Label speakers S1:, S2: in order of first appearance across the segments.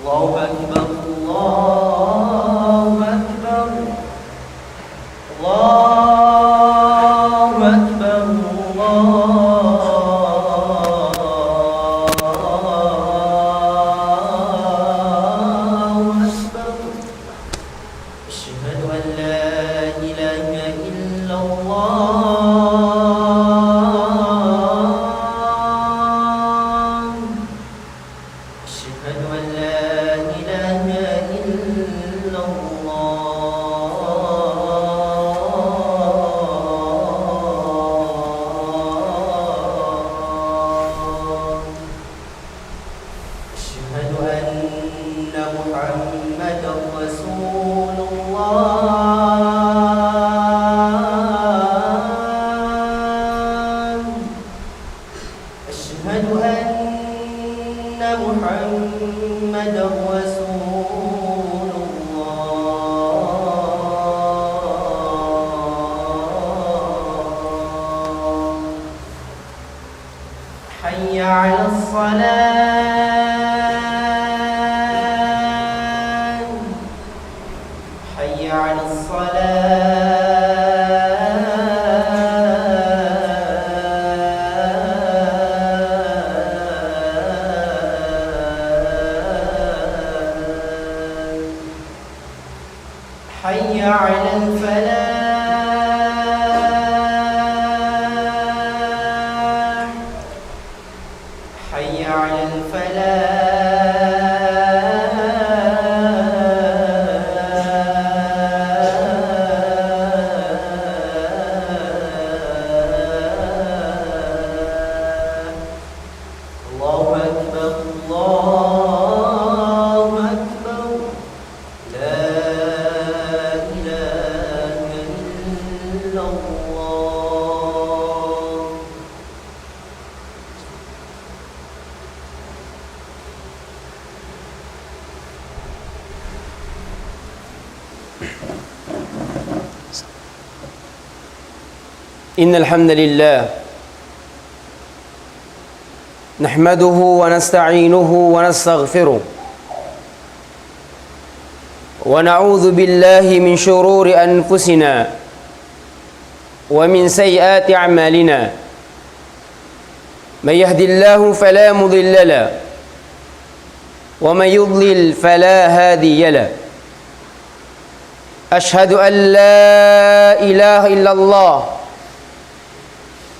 S1: الله أكبر الله أكبر الله أكبر الله أكبر أشهد أن لا إله إلا الله أشهد أن لا إله إلا الله أشهد أن محمدا رسول الله أشهد أن محمدا رسول الله حي على الصلاة حي على الصلاة حي على الفلاح حي على الفلاح الله أكبر الله أكبر لا إله إلا الله
S2: إن الحمد لله نحمده ونستعينه ونستغفره ونعوذ بالله من شرور أنفسنا ومن سيئات أعمالنا من يهد الله فلا مضل له ومن يضلل فلا هادي له أشهد أن لا إله إلا الله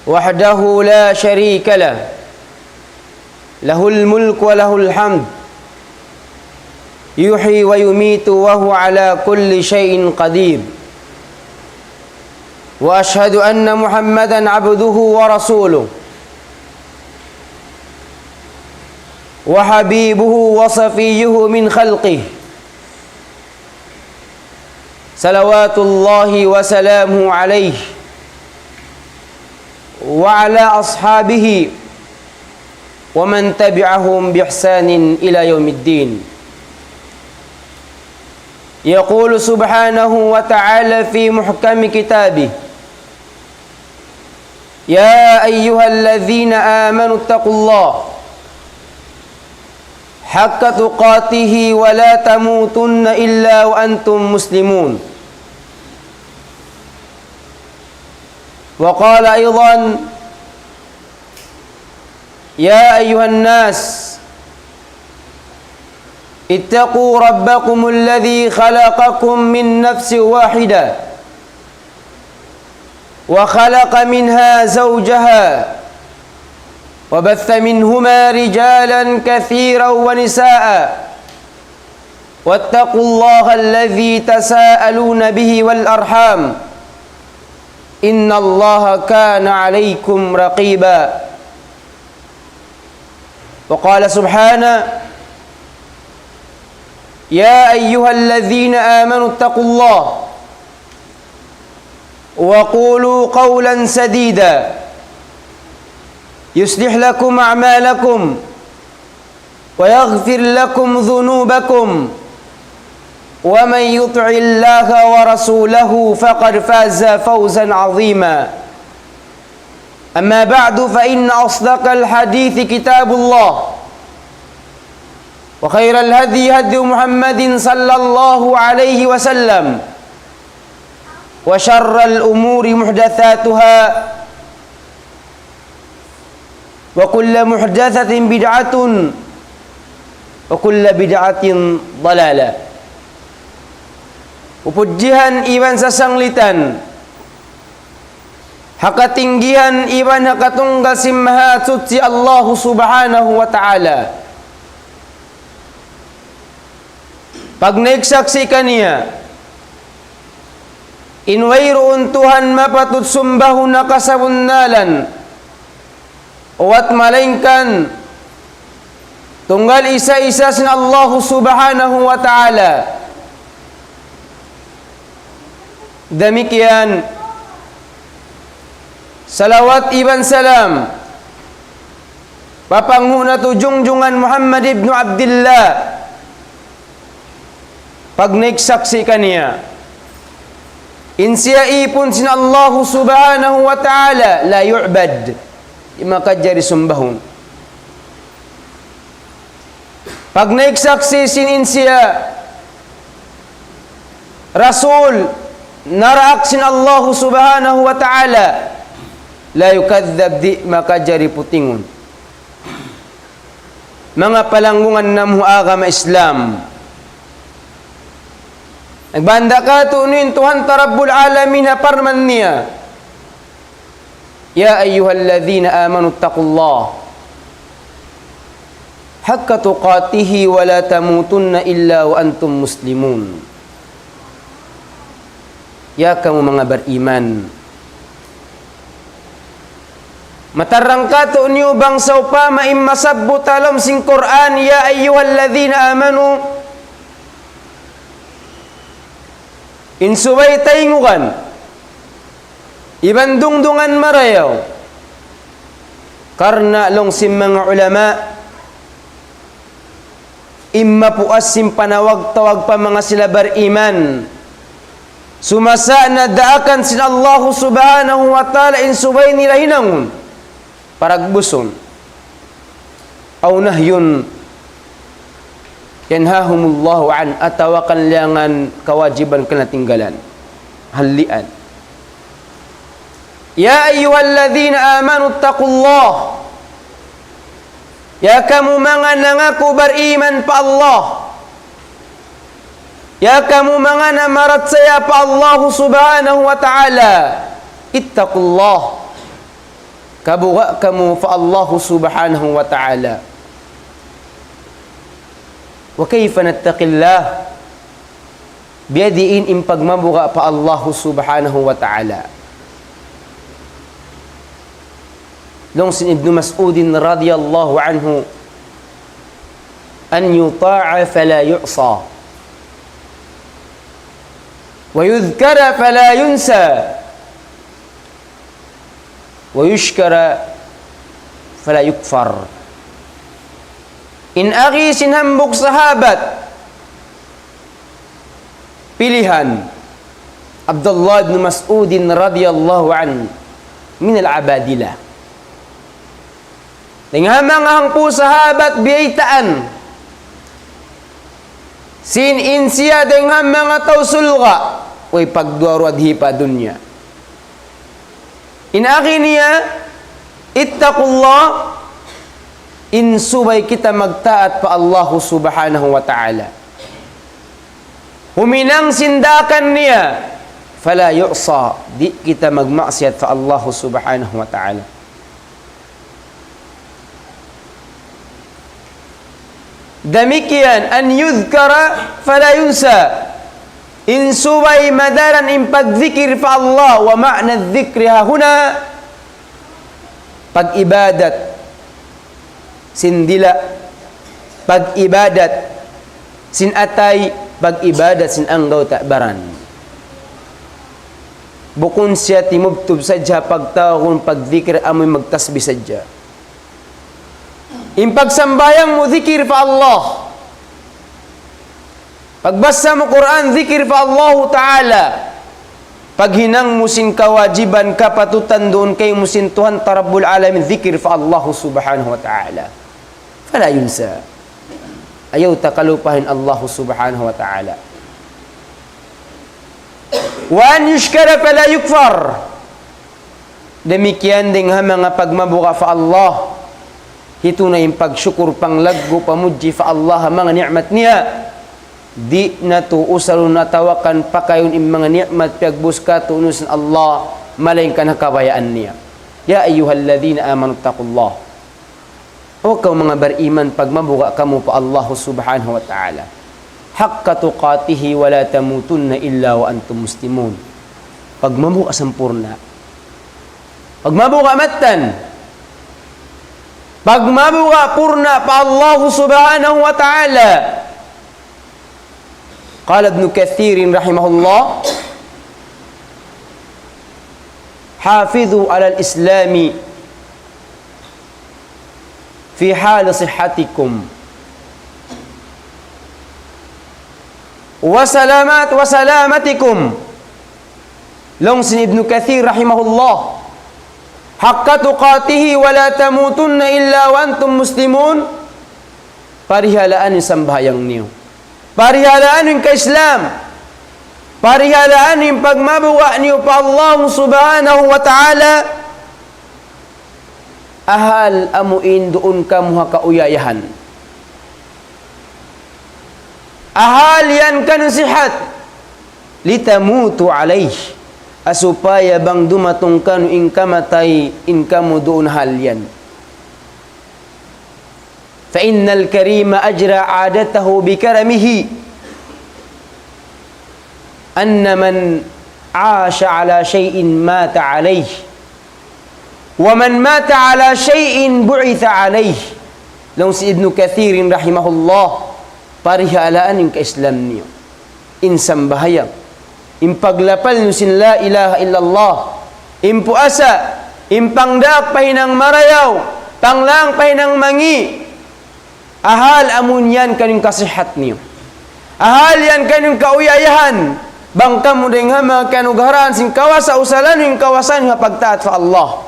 S2: وحده لا شريك له له الملك وله الحمد يحيي ويميت وهو على كل شيء قدير وأشهد أن محمدا عبده ورسوله وحبيبه وصفيه من خلقه صلوات الله وسلامه عليه وعلى أصحابه ومن تبعهم بإحسان إلى يوم الدين يقول سبحانه وتعالى في محكم كتابه يا أيها الذين آمنوا اتقوا الله حق تقاته ولا تموتن إلا وأنتم مسلمون وقال أيضا يا أيها الناس اتقوا ربكم الذي خلقكم من نفس واحدة وخلق منها زوجها وبث منهما رجالا كثيرا ونساء واتقوا الله الذي تساءلون به والأرحام إن الله كان عليكم رقيبا وقال سبحانه يا أيها الذين آمنوا اتقوا الله وقولوا قولا سديدا يصلح لكم أعمالكم ويغفر لكم ذنوبكم ومن يطع الله ورسوله فقد فاز فوزا عظيما أما بعد فإن أصدق الحديث كتاب الله وخير الهدي هدي محمد صلى الله عليه وسلم وشر الأمور محدثاتها وكل محدثة بدعة وكل بدعة ضلالة. Pupujian iban sasanglitan, hakatinggihan iban hakatunggal simmaha suci Allah subhanahu wa ta'ala. Pag naigsaksi kaniya, inwayroon Tuhan mapatut sumbahun nakasabunnalan, uwat malaingkan, tunggal isa-isa sin Allah subhanahu wa ta'ala. Demikian salawat iban salam papanghuna tu jungjungan Muhammad ibn Abdullah pag naigsaksi kaniya insiya ipon sin Allah subhanahu wa ta'ala la yu'bad imakadjari sumbahon. Pag naigsaksi sin insiya Rasul naraak sin Allah subhanahu wa ta'ala la yukadzab di makajari putingon. Mga palanggungan na agama Islam, nagbanda ka tunuin Tuhan Rabbul Alamin na parman niya, ya ayyuhalladhina amanu taqullah haqqa tuqatihi wa la tamutunna illa wa antum muslimun. Ya kamu mga beriman, matarang ka to niyo bang saupa maimmasabbu talom sing Quran, ya ayyuhalladzina amanu insubay taingukan ibandungdungan marayaw karna long sim mga ulama imma puas sim panawag-tawag pa mga sila beriman sumasa na daakan sin Allah subhanahu wa ta'ala insubay nila hinangon paragbuson aw nahyun yanhahumullahu an atawakan liangan kawajiban kanatinggalan halian. Ya ayyuhalladzina amanu taqullah, ya kamu mga nangaku beriman pa Allah, ya kamu mga namarat saya pa Allah subhanahu wa ta'ala, ittaqullah, kabuga kamu fa Allah subhanahu wa ta'ala. Wa kayfa nattaqillah, biyadiin impagmabuga pa Allah subhanahu wa ta'ala. Long sin Ibn Mas'udin radiyallahu anhu, an yuta'a fala yu'sa wa yudhkara fala yunsa wa yushkara fala yukfar. In aki sinhambok sahabat pilihan Abdullah ibn Mas'udin radiyallahu an min al-abadilah. Dengan mga hangpu sahabat biyaitaan sin insiya dengan mga tausulga way pagduaro adhi pa dunya. Inaki niya ittaqullah insubay kita magtaat pa Allah subhanahu wa ta'ala. Huminang sindakan niya fala yu'sa di kita magmaksiyat pa Allah subhanahu wa ta'ala. Demikian an yudhkara fala yunsa insubay madaran impagzikir fa Allah wa ma'na dzikriha huna pag-ibadat sindila pag-ibadat sin atay pag-ibadat sin anggaw ta'baran bukun siya timubtub sadya pagtawon pagdzikir amoy magtasbih sadya. Impagsambayang mo zikir pa Allah. Pagbasa mo Quran, zikir pa Allah Ta'ala. Paghinang mo sin kawajiban kapatutan doon kay mo sin Tuhan Rabbul Alamin, zikir pa Allah Subhanahu wa Ta'ala. Fala yunsa. ayaw takalupahin Allah subhanahu wa ta'ala. Wa an yushkara fala yukfar. Demikian din ha mga pagmabuka fa Allah. Ito na yung pagsyukur panglaggo pamuji fa Allah mga ni'mat niya. Di na to usalo natawakan pa kayon yung mga ni'mat pagbuska tunusan Allah malain ka nakabayaan niya. Ya ayyuhalladhina amanu taqullah. O kaw mga bariman pagmabuka kamo pa Allah subhanahu wa ta'ala. Haqqa tuqatihi wa la tamutunna illa wa antum muslimun. Pagmabuka sampurna. Pagmabuka matan. Pagmabuka purna pa Allah subhanahu wa ta'ala. Qala Ibn Kathir rahimahullah, hafidhu ala al-islami fi hal sihhatikum wa salamatikum. Longsin Ibn Kathir rahimahullah, haqqa tuqatihi wa la tamutunna illa wa antum muslimun. Parihalaan yung sambayang niyo, parihalaan yung ka-Islam, parihalaan yung pagmabuka niyo pa Allah subhanahu wa ta'ala. Ahal amuin doon ka muha kauyayahan. Ahal yan ka ng sihat. Litamutu alayh. Asupaya bang dumatong ka no inkamatay inkamu doon hal yan. Fa innal karima ajra adatahu bikaramihi. Anna man aasha ala shay'in mata alayh. Wa man mata ala shay'in bu'itha alayh. Long si Ibn Kathir rahimahullah, parihalaan yung ka-Islam niyo. Insambahayang, impaglapal nyo sin la ilaha illallah, impuasa, impangdak pahinang marayaw, panglang pahinang mangi. Ahal amun yan kanyang kasihat niyo. Ahal yan kanyang kauyayahan. Bangka mo din nga mga kanugaran sin kawasa usalan yung kawasan nga pagtaat sa Allah.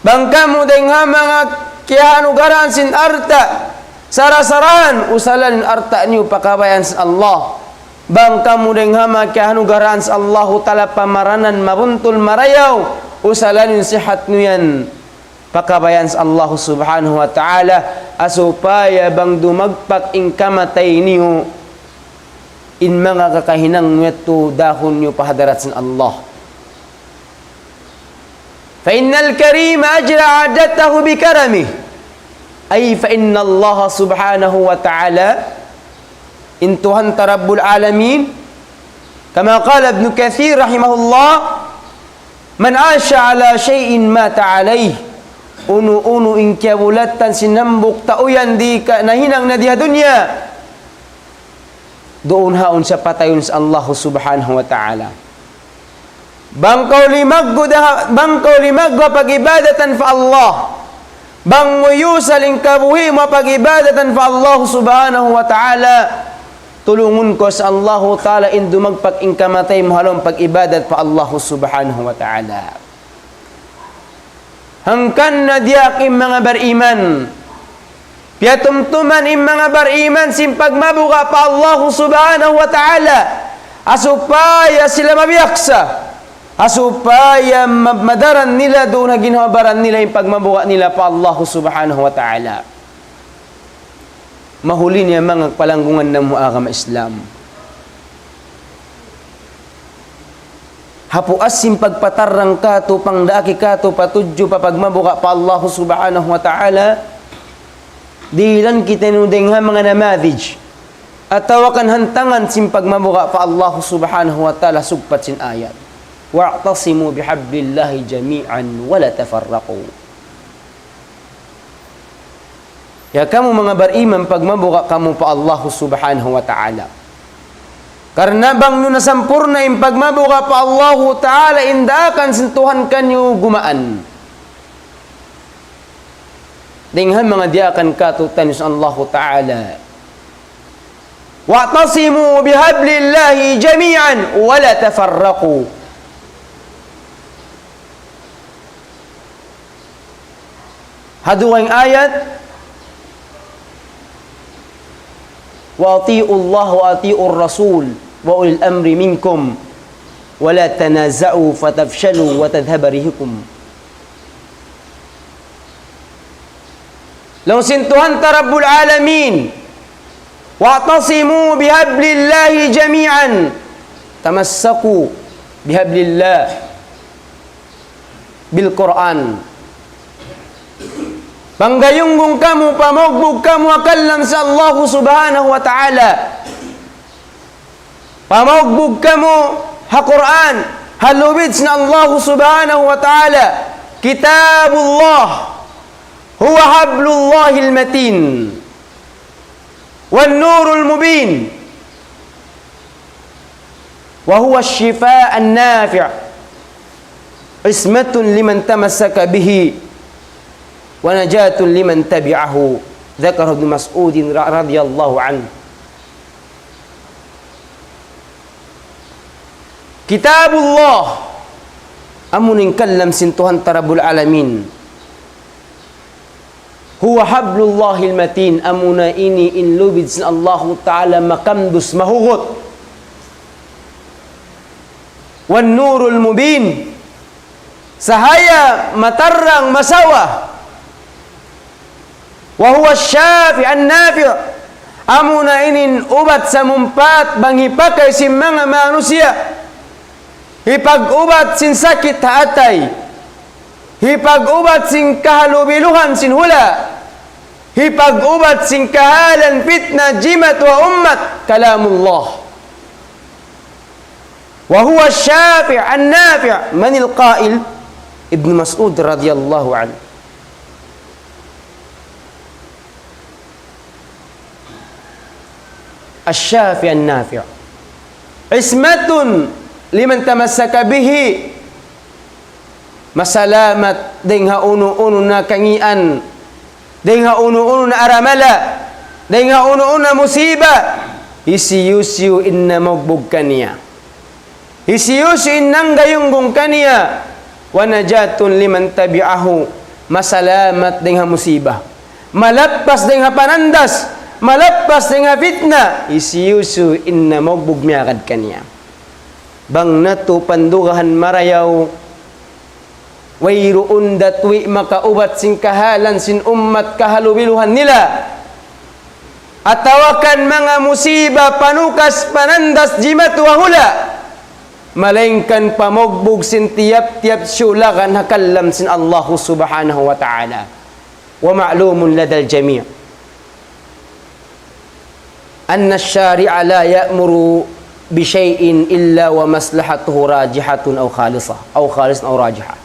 S2: Bangka mo din nga mga kihanugaran sin arta sarasaran usalan yung arta niyo pakabayan sa Allah. Bangka mo din nga mga kihanugaran sa Allah tala pamaranan mabuntul marayaw usalan yung sihat niyo yan pakabayan sa Allah subhanahu wa ta'ala. Asupaya bang dumagpak in kamatay niyo in mga kakahinang nweto dahon niyo pahadarat sa Allah. Fa innal karima ajra adatahu bikarami. Ay fa inna Allah subhanahu wa ta'ala intuhan tarabbul alamin kama qala Ibn Kathir rahimahullah, man asha ala shay'in mata alayh. Unu-unu in kiawulatan sinambok tauyan di ka nahinang na diha dunya. Doon haon sa patayon sa Allah subhanahu wa ta'ala. Bangkaw limagwa pag-ibadatan fa Allah. Bang muyusaling kabuhi mo pag-ibadatan fa Allah subhanahu wa ta'ala. Tulungun ko sa Allah ta'ala in dumagpag in kamatay mo halong pag-ibadat fa Allah subhanahu wa ta'ala. Hangkan na diyakim mga bariman. Piyatumtuman im mga bariman simpag mabuka pa Allah subhanahu wa ta'ala. Asupaya sila mabiyaksa. Asupaya madaran nila doon na ginawabaran nila yung pagmabuka nila pa Allah subhanahu wa ta'ala. Mahuli niya mga palanggungan ng muagama Islam. Hapuas simpagpatarang ka to pangdaki ka to patudyo papagmabuka pa Allah subhanahu wa ta'ala. Dilan kita nudeng ha mga namadij. At tawakan hantangan simpagmabuka pa Allah subhanahu wa ta'ala sugpat sin ayat. Wa'tasimu bihablillahi jami'an wala tafarraqu. Ya kamu mga bariman pagmabuka kamu pa Allah subhanahu wa ta'ala. Karena bang nung nasampurna yung pagmabuka pa Allah ta'ala indakan sintuhan kanyo gumaan. Dinghan mga diakan katutan sa Allah ta'ala. Wa'tasimu bihablillahi jami'an wala tafarraqu. Haduwang ayat wa ati'u Allah wa ati'u Rasul wa ulil amri minkum wa la tanaza'u fatafshalu wa tadhhaba rihukum. Law sintuhan Rabbul Alamin wa'tasimu bihablillahi jami'an tamassaku bihablillah bil Quran. Panggayunggong kamu, pamogbog kamu akallam sa Allah subhanahu wa ta'ala. Pamogbog kamu ha Quran, halubid na Allah subhanahu wa ta'ala. Kitabullah huwa hablullahil matin wan nurul mubin wa huwa ash-shifaa an-nafi' ismatun liman tamassaka bihi wa najatun liman tabi'ahu. Dzakara Ibnu Mas'ud radhiyallahu anhu. Kitabullah amunin kallam sintuhan Rabbul Alamin. Huwa hablullahil matin, amuna ini inlubid sin Allah Ta'ala makamdus mahugot. Wan nurul mubin, sahaya matarang masawa. Wa huwa syafi' an-nafi', amuna inin ubat sa mumpat bangipakay si mga manusia. Hipag-ubat sin sakit haatay, hipag-ubat sin kahalubiluhan sin hula, hipag-ubat sin kahalan fitna jimat wa ummat kalamullah. Wa huwa syafi' an-nafi'. Manil qail? Ibnu Mas'ud radhiyallahu anhu. Asy-syafi' an-nafi', ismatun liman tamassaka bihi, masalamat ding ha uno-uno na kangian, ding ha uno-uno na aramala, ding ha uno-uno na musiba, hisiyusyu inna magbog kaniya, hisiyusyu innang gayunggong kaniya, wa najatun liman tabi'ahu, masalamat ding ha musiba, malappas ding ha panandas, malappas ding ha fitna, hisiyusyu inna magbog miyakad kaniya. Bang nato pandugahan marayaw wayruun datwi makaubat sin kahalan sin ummat kahalubiluhan nila, atawakan mga musiba panukas panandas jimat wahula, malengkan pamogbog sin tiap-tiap syulakan hakallam sin Allah subhanahu wa ta'ala. Wa ma'lumun ladal jami' anna syari'a la ya'muru bisyai'in illa wa maslahatuhu rajihatun aw khalisah aw khalisan aw rajihah.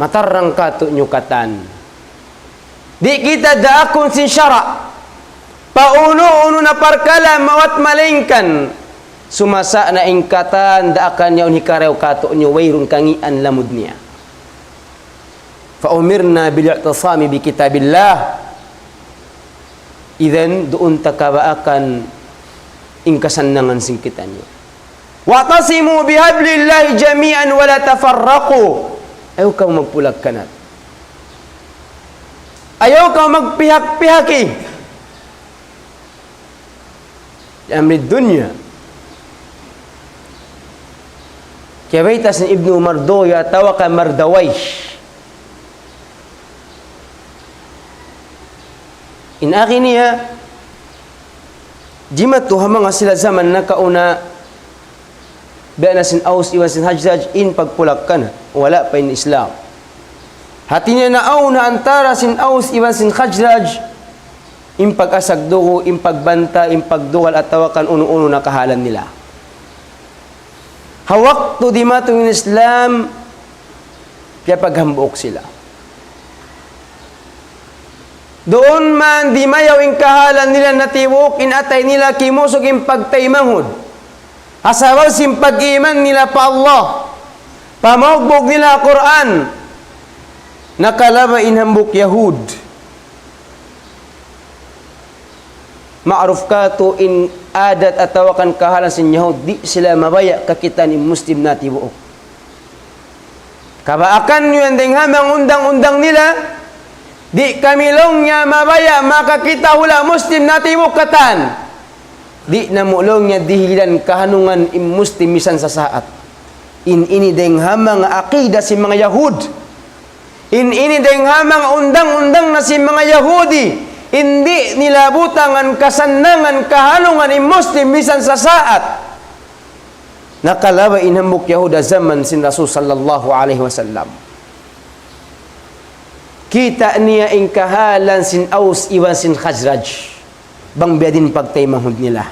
S2: Matarang kato nyukatan, di kita daakon sin syara, pauno-uno na parkala mawat malengkan, sumasa na ingkatan daakan yaun hikarew kato nyo wayrun kangian lamud niya. Fa umirna bil i'tisami bi kitabillah, idan doon takabaakan ingkasannangan singkitan niyo. Wa'tasimu bihablillahi jami'an wa la tafarraqu. Ayaw kang magpulag kanat, ayaw kang magpihak-pihaki di amri dunya. Kaya baitas ni Ibnu Mardoya tawaka Mardawaysh, in akin niya jimat to hamang sila zaman na kauna biya na sin Aus iwan sin Hajjaj in pagpulak ka na wala pa in Islam. Hati niya naaw na antara sin Aus iwan sin Hajjaj in pag-asagdugo, in pagbanta, in pagduwal at tawakan uno-uno na kahalan nila. Hawak to di matong in Islam kaya paghambok sila. Doon man di mayaw in kahalan nila natiwok in atay nila kimusog in pagtaymangod. Asawaw sin pag-iman nila pa Allah. Pamagbog nila Quran. Nakalaba in hambok Yahud. Ma'ruf ka to in adat at tawakan kahalan sin Yahud. Di sila mabaya kakita ni Muslim natiwok. Kabaakan nyo yan ding hamang undang-undang nila. Di kamilong niya mabaya makakita hula Muslim na timukatan. Di na mulong niya dihilan kahanungan Muslim misan sa saat. Ini deng hamang akida si mga Yahud. Ini deng hamang undang-undang na si mga Yahudi. Hindi nilabutangan kasanangan kahanungan Muslim misan sa saat. Nakalawa inhambuk Yahuda zaman sin Rasul sallallahu alaihi wasallam. Kita niya ing kahalan sin Aus iwan sin Khazraj. Bang biadin pagtaymahod nila.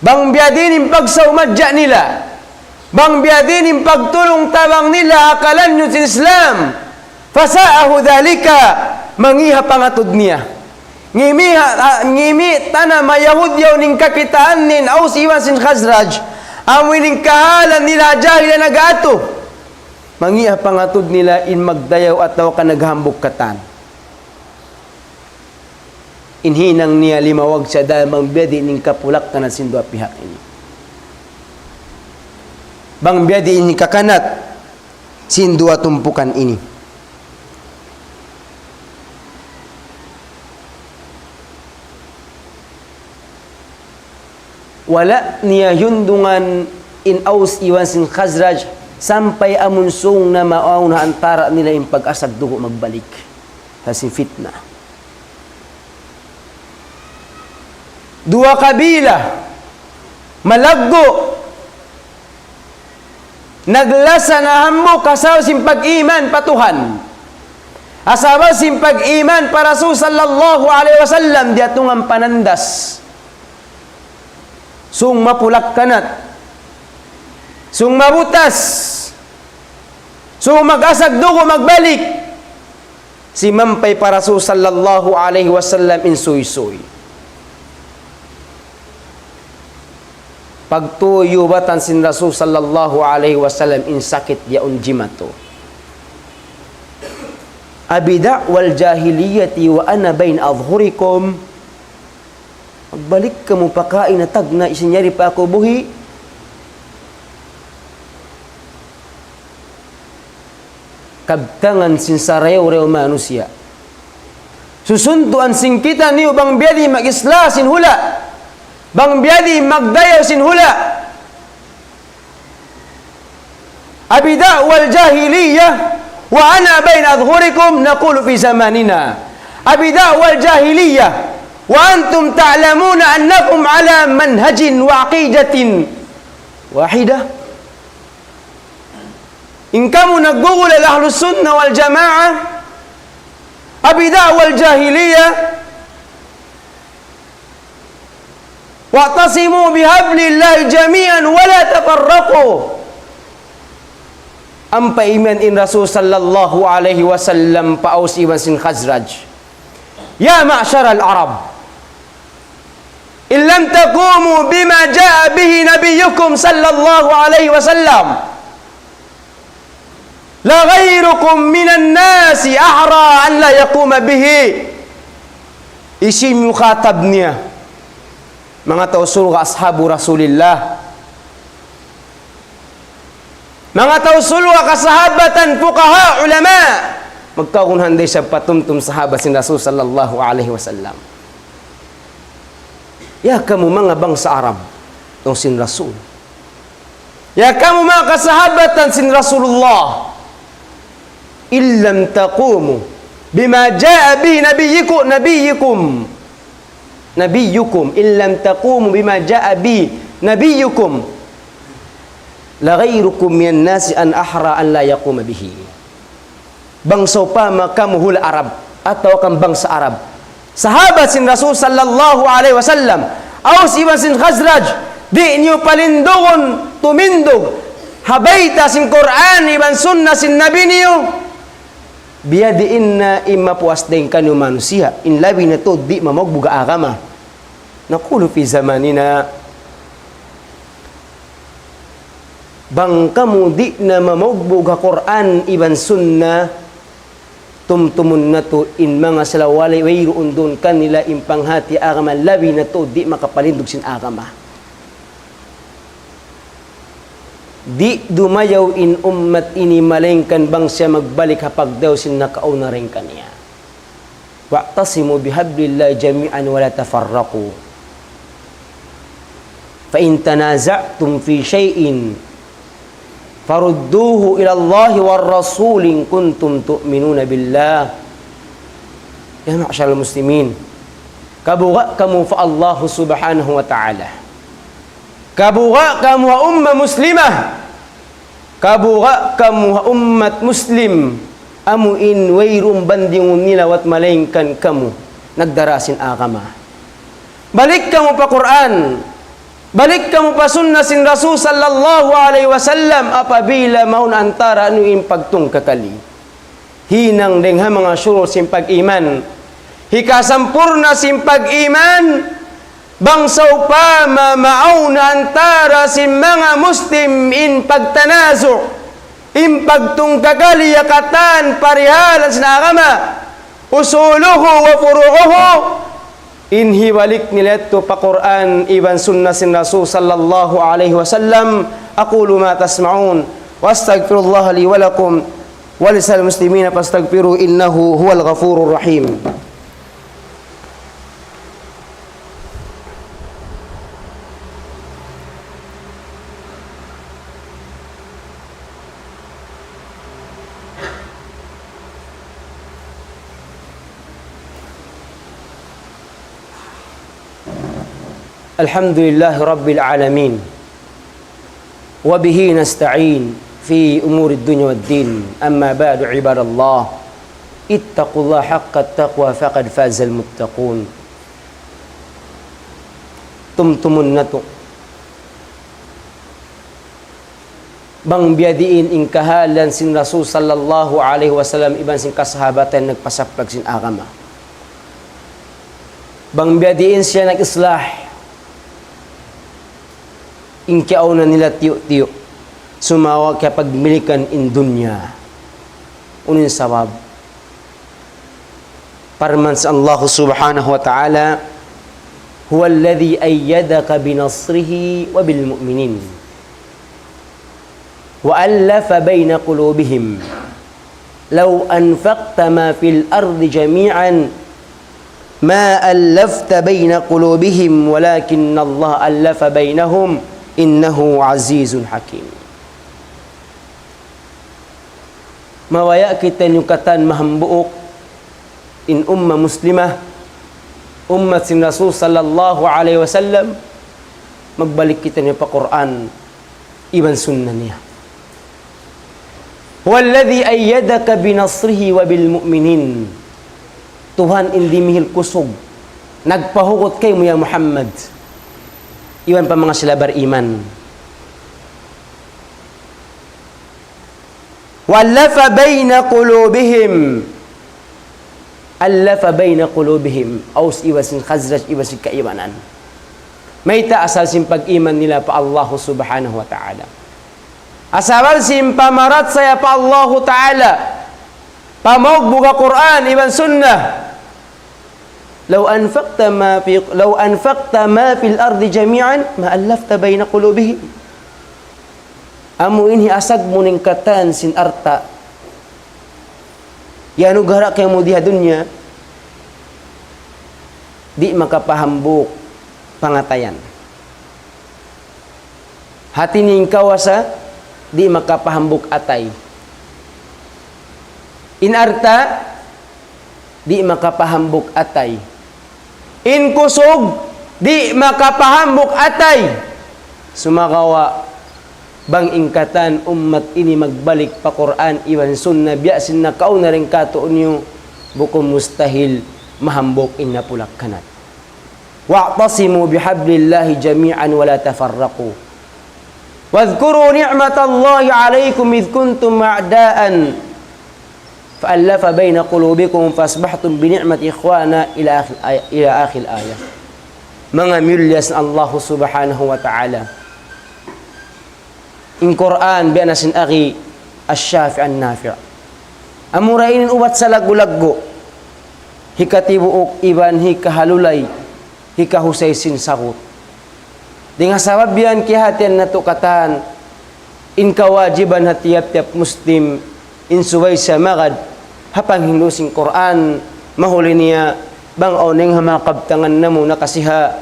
S2: Bang biadin yung pagsaumadya nila. Bang biadin yung pagtulong tabang nila akalan nyo sin Islam. Fasaahu dhalika mangiha pangatod niya. Ngimi tana mayahudyaw ning kakitaan nin Aus iwan sin Khazraj. Amoy ning kahalan nila jahil na nag-ato. Mangiha pangatod nila in magdayaw at daw ka naghambok katan. Inhinang niya limawag siya dahil mangbiyadi ning kapulak ka na sindo pihak ini. Bang biyadi ini kakanat sindo tumpukan ini. Wala niya yundungan in Aus iwan sin Khazraj sampai amunsong na maaw na antara nila yung pag-asag dugo magbalik kasi fitna. Dua kabila malaggo naglasa na hamo kasaw sin pag-iman patuhan asawa sin pag-iman para Rasul sallallahu alaihi wasallam diatungan panandas sung mapulak kanat sung mabutas, sung mag-asag dugo magbalik, si mampay para Rasul sallallahu alaihi wasallam in suy-suy. Pagtuyo batan sin Rasul sallallahu alaihi wasallam in sakit yaun jimato. Abida wal jahiliyati wa ana bain adhhurikum. Magbalik ka mo pakain na tag na isinyari pa ako buhi. Kabtangan sin sarayaw-rayaw manusia. Susuntuan sin kita niyo bang biyadi mag-isla sin hula. Bang biyadi magdayaw sin hula. Abida wal jahiliyah wa ana bain adhhurikum naqulu fi zamanina. Abida wal jahiliyah wa antum ta'lamuna annakum ala manhajin wa aqidatin wahidah. In kamu naggugol al-ahlus sunnah wal jamaah abida wal jahiliyah wa'tasimu bihablillahi jami'an wa la tafarraqu. Ang paiman in Rasul sallallahu alaihi wasallam pa Aus iwan sin Khazraj. Ya ma'syar al-Arab in lam taqumu bima jaa bihi nabiyyukum sallallahu alaihi wasallam la ghayrukum minan nasi ahra an la yaquma bihi. Isim mukhatab niya mga tausul ka ashabu Rasulillah, mga tausul ka kasahabatan fuqaha ulama, magkakunhanday sa patumtum sahabat sin Rasul sallallahu alaihi wasallam. Ya kamu mga bangsa Arab tong sin Rasul, ya kamu mga kasahabatan sin Rasulullah, illam taqumu bima jaa bihi nabiyyukum illam taqumu bima jaa bihi nabiyyukum la ghayrukum minan nasi an ahra an la yaquma bihi. Bangsa pa makamu hul Arab atau kang bangsa Arab sahabat sin Rasul sallallahu alaihi wasallam Aus iwan sin Khazraj di niyo palindogon tumindog habayta sin Quran iban sunnah sin nabi niyo biyadiin na imapuas din kanyo manusia in labi na to di mamagbuga agama. Nakulu fi zamanina bang kamu di na mamagbuga Quran iban sunnah tumtumun na to in mga salawali wayroon doon kanila in panghati agama labi na to di makapalindog sin agama. Di dumayaw in ummat ini malengkan bang siya magbalik hapag daw sin nakaunaring kaniya. wa'tasimu bihablillahi jami'an wa la tafarraqu fa in tanaza'tum fi syai'in farudduhu ila Allahi war rasul in kuntum tu'minuna billah. Ya ma'syaral muslimin, kabuga kamu fa Allah subhanahu wa ta'ala, kabuga kamu ha umma muslimah, kabuga kamu ha ummat muslim, amu in wayrum bandingun nilawat malaingkan kamu nagdarasin agama. Balik kamu pa Quran, balik kamu pa sunnah sin Rasul sallallahu alaihi wasallam apabila maun antara anu impagtung kakali. Hinang dengha mga syurul sin pag-iman, hikasampurna sin pag-iman, bangsaw pa mamauna antara sin mga muslim in pagtanazo, impagtung kagaliyakatan parihalan sa agama, usuluhu wa furu'uhu, inhiwalik nila ito pa Quran iban sunnah sin Rasul sallallahu alaihi wasallam. Aqulu ma tasma'un wa astaghfirullah li wa lakum wa lisal muslimina fastaghfiru innahu huwal ghafurur rahim. Alhamdulillahi Rabbil Alamin, wa bihi nasta'in fi umuri dunya wad din, amma ba'du ibadallah, ittaqullaha haqqa taqwa faqad fazal muttaqun. Tumtumun nato bang biadiin in kahalan sin Rasul sallallahu alaihi wasallam iban sin kasahabatan nagpasaplag sin agama, bang biadiin siya nag-islah inkiaw na nila tiyo-tiyo sumawa kaya pagmilikan in dunya unin sawab parman sa Allah subhanahu wa ta'ala, huwa alladhi ayyadaka binasrihi wa bil mu'minin wa allafa bayna qulubihim law anfaqta ma fil ardi jami'an ma allafta bayna qulubihim walakinna Allah allafa baynahum innahu azizun hakim. Mawaya kita nyukatan mahambuok in umma muslimah, ummat sin Rasul sallallahu alaihi wasallam, magbalik kita niya pa Quran iban sunnah niya. Walladhi ayyadaka binasrihi wa bil mu'minin, Tuhan hindi mihil kusog nagpahugot kay mo ya Muhammad iwan pa mga sila beriman. Wallafa bayna qulubihim, allafa bayna qulubihim, Aus iwasin Khazraj iwasin kaimanan. May taasal sin pag-iman nila pa Allah subhanahu wa ta'ala, asabal sin pamarat saya pa Allah ta'ala, pamog buka Quran iban sunnah. Law anfaqta ma fil ardi jami'an ma allafta bayna qulubihim. Amu ini asag mo ning katan sin arta yanu gara kay mo diha dunya di makapahambok pangatayan. Hati ning kawasa di makapahambok atay. In arta di makapahambok atay. In kusog di makapahambok atay. Sumakawa bang ingkatan ummat ini magbalik pa Quran iwan sunnah biasin na kauna rin katuon nyo bukom mustahil mahambok in napulak kanat. Wa'tasimu bihablillahi jami'an wa la tafarraqu wadhkuru ni'matallahi alaykum idh kuntum a'daan fa'allafa bayna qulubikum fasbahtum bi ni'mati ikhwana ila akhil ayah. Mga milyas na Allah subhanahu wa ta'ala in Quran bi anasin akhi asy-syafi' an-nafi' amurainin ubat sa lagu-lagu hikatibuok iban hikahalulay hikahusay sin sakot dengan sabab yan kihatian na tukatan in kawajiban hatiyap-tiyap muslim in suway sa magad hapang hinusing Quran mahuli niya bang oneng hamakabtangan na mo nakasiha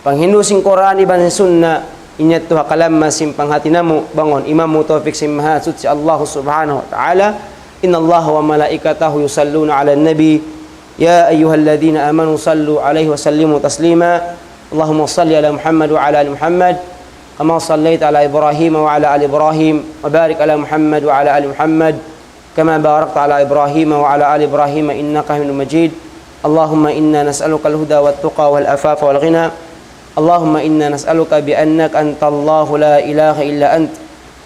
S2: panghinusing Quran iban sunna inyat tuha kalamma simpang hati namo bangon imam mo tawfik simahasud si Allah subhanahu wa ta'ala inna Allah wa malaikatahu yusalluna ala nabi ya ayyuhalladzina amanu sallu alaihi wa sallimu taslima Allahumma salli ala Muhammad wa ala ali Muhammad kama sallaita ala Ibrahim wa ala ali Ibrahim wa barik ala Muhammad wa ala ali Muhammad kama barakta ala Ibrahim wa ala ali Ibrahim innaka Hamidum Majid Allahumma inna nas'aluka al-huda wat-tuqa wal-afafa wal-ghina Allahumma inna nas'aluka bi'annaka antallahu la ilaha illa ant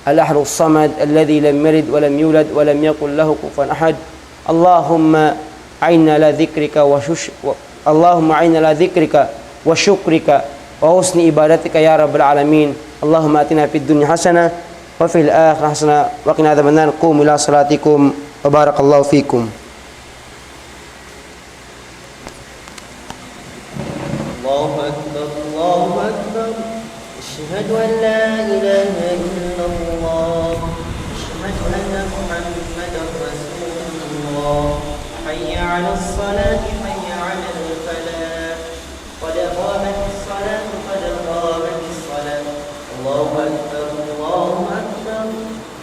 S2: al-ahadu as-samad alladhi lam yalid wa lam yulad wa lam yakul lahu kufuwan ahad Allahumma a'inna la dhikrika Allahumma a'inna la dhikrika wa syukrika wa husni ibadatika ya rabbal alamin Allahumma atina fid dunya hasanah wa fil akhirati hasanah wa qina adzabannar qumu ila salatikum wa barakallahu fikum.
S1: الله أكبر الله أكبر أشهد أن لا إله إلا الله أشهد أن محمدا رسول الله حي على الصلاة حي على الفلاح قد قامت الصلاة قد قامت الصلاة الله أكبر الله أكبر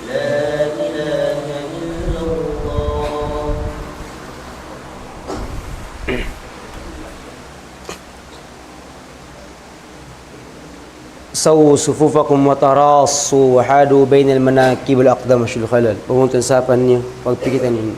S1: لا إله إلا الله.
S2: Sawu sufufakum wa tarassu wa hadu bainal manakib wal aqdam wal khalal. Pemuntan sapannya pagpikitan ini.